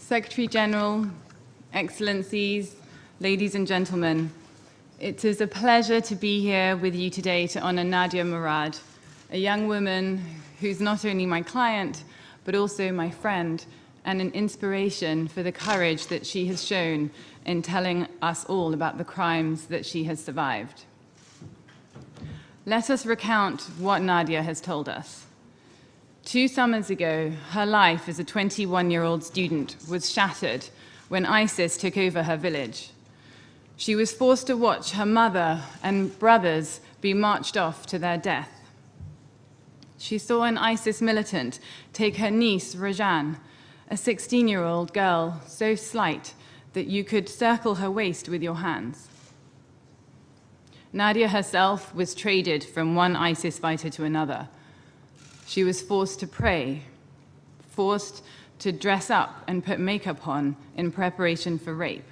Secretary General, Excellencies, ladies and gentlemen, it is a pleasure to be here with you today to honor Nadia Murad, a young woman who's not only my client, but also my friend and an inspiration for the courage that she has shown in telling us all about the crimes that she has survived. Let us recount what Nadia has told us. 2 summers ago, her life as a 21-year-old student was shattered when ISIS took over her village. She was forced to watch her mother and brothers be marched off to their death. She saw an ISIS militant take her niece, Rajan, a 16-year-old girl so slight that you could circle her waist with your hands. Nadia herself was traded from one ISIS fighter to another. She was forced to pray, forced to dress up and put makeup on in preparation for rape.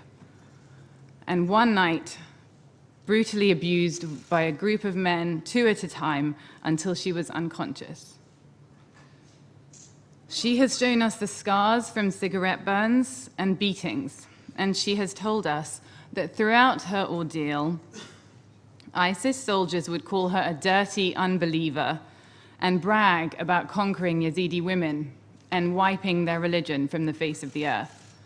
And one night, brutally abused by a group of men, 2 at a time, until she was unconscious. She has shown us the scars from cigarette burns and beatings, and she has told us that throughout her ordeal, ISIS soldiers would call her a dirty unbeliever and brag about conquering Yezidi women and wiping their religion from the face of the earth.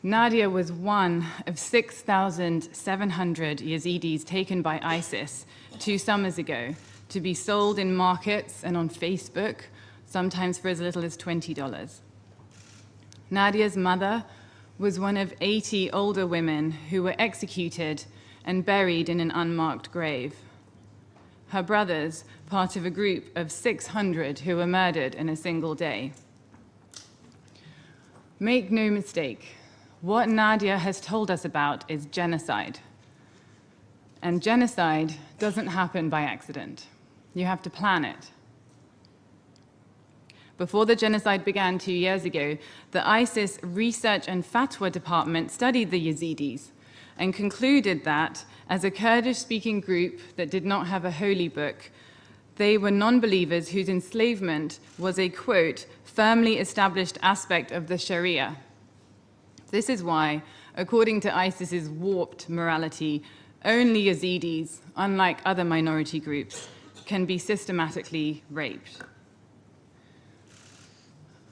Nadia was one of 6,700 Yazidis taken by ISIS 2 summers ago to be sold in markets and on Facebook, sometimes for as little as $20. Nadia's mother was one of 80 older women who were executed and buried in an unmarked grave. Her brothers, part of a group of 600 who were murdered in a single day. Make no mistake, what Nadia has told us about is genocide. And genocide doesn't happen by accident. You have to plan it. Before the genocide began 2 years ago, the ISIS Research and Fatwa Department studied the Yazidis and concluded that, as a Kurdish-speaking group that did not have a holy book, they were non-believers whose enslavement was a, quote, firmly established aspect of the Sharia. This is why, according to ISIS's warped morality, only Yazidis, unlike other minority groups, can be systematically raped.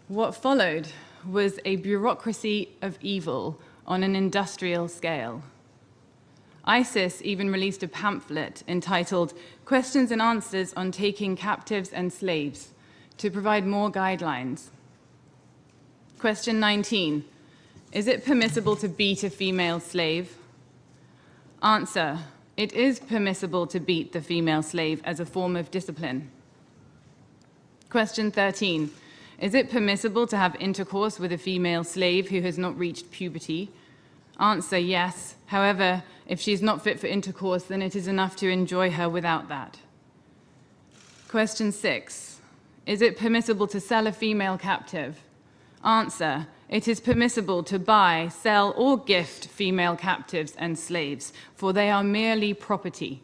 What followed was a bureaucracy of evil on an industrial scale. ISIS even released a pamphlet entitled Questions and Answers on Taking Captives and Slaves to provide more guidelines. Question 19. Is it permissible to beat a female slave? Answer. It is permissible to beat the female slave as a form of discipline. Question 13. Is it permissible to have intercourse with a female slave who has not reached puberty? Answer, yes. However, if she's not fit for intercourse, then it is enough to enjoy her without that. Question 6. Is it permissible to sell a female captive? Answer, it is permissible to buy, sell, or gift female captives and slaves, for they are merely property.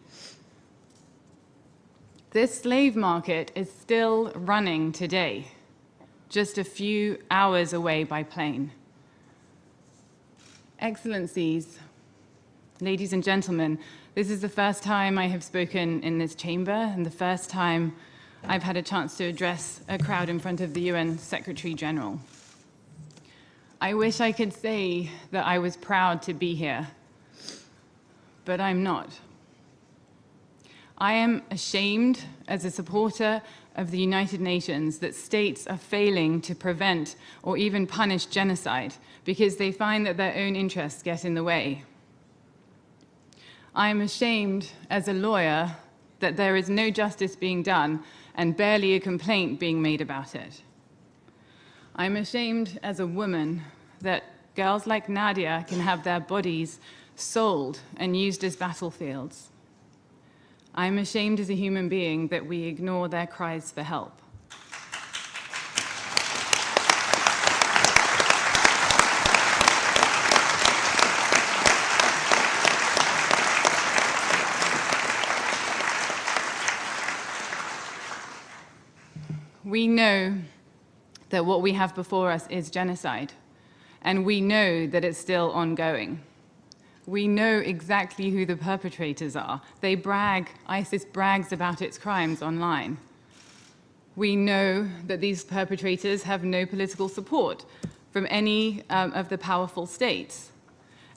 This slave market is still running today, just a few hours away by plane. Excellencies, ladies and gentlemen, this is the first time I have spoken in this chamber and the first time I've had a chance to address a crowd in front of the UN Secretary General. I wish I could say that I was proud to be here, but I'm not. I am ashamed as a supporter of the United Nations that states are failing to prevent or even punish genocide because they find that their own interests get in the way. I am ashamed as a lawyer that there is no justice being done and barely a complaint being made about it. I'm ashamed as a woman that girls like Nadia can have their bodies sold and used as battlefields. I'm ashamed as a human being that we ignore their cries for help. We know that what we have before us is genocide. and we know that it's still ongoing. We know exactly who the perpetrators are. They brag, ISIS brags about its crimes online. We know that these perpetrators have no political support from any of the powerful states.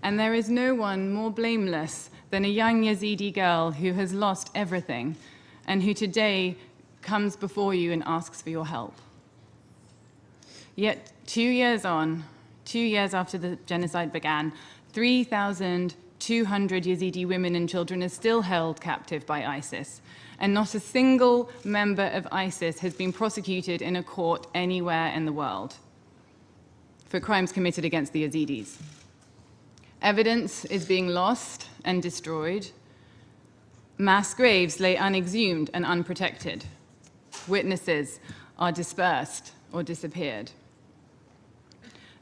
And there is no one more blameless than a young Yezidi girl who has lost everything and who today comes before you and asks for your help. Yet 2 years on, 2 years after the genocide began, 3,200 Yezidi women and children are still held captive by ISIS, and not a single member of ISIS has been prosecuted in a court anywhere in the world for crimes committed against the Yezidis. Evidence is being lost and destroyed. Mass graves lay unexhumed and unprotected. Witnesses are dispersed or disappeared.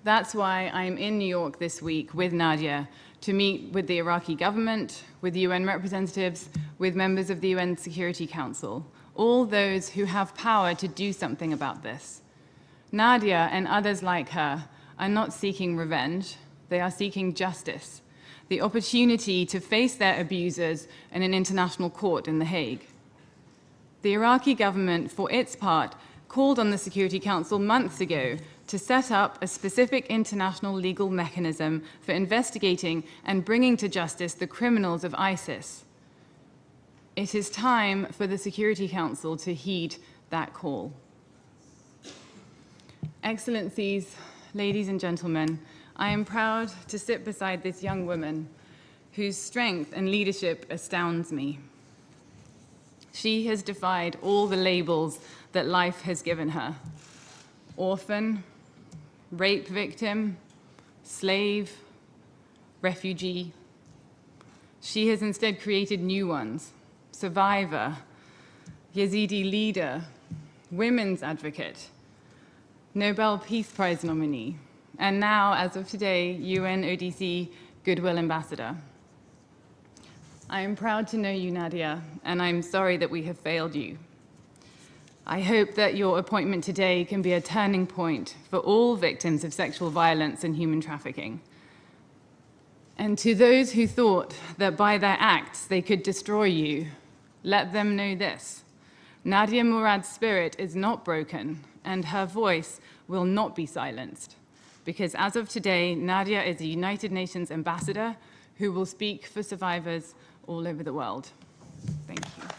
That's why I'm in New York this week with Nadia to meet with the Iraqi government, with UN representatives, with members of the UN Security Council, all those who have power to do something about this. Nadia and others like her are not seeking revenge, they are seeking justice, the opportunity to face their abusers in an international court in The Hague. The Iraqi government, for its part, called on the Security Council months ago to set up a specific international legal mechanism for investigating and bringing to justice the criminals of ISIS. It is time for the Security Council to heed that call. Excellencies, ladies and gentlemen, I am proud to sit beside this young woman whose strength and leadership astounds me. She has defied all the labels that life has given her: orphan, rape victim, slave, refugee. She has instead created new ones: survivor, Yezidi leader, women's advocate, Nobel Peace Prize nominee, and now, as of today, UN ODC Goodwill Ambassador. I am proud to know you, Nadia, and I'm sorry that we have failed you. I hope that your appointment today can be a turning point for all victims of sexual violence and human trafficking. And to those who thought that by their acts they could destroy you, let them know this: Nadia Murad's spirit is not broken, and her voice will not be silenced. Because as of today, Nadia is a United Nations ambassador who will speak for survivors all over the world. Thank you.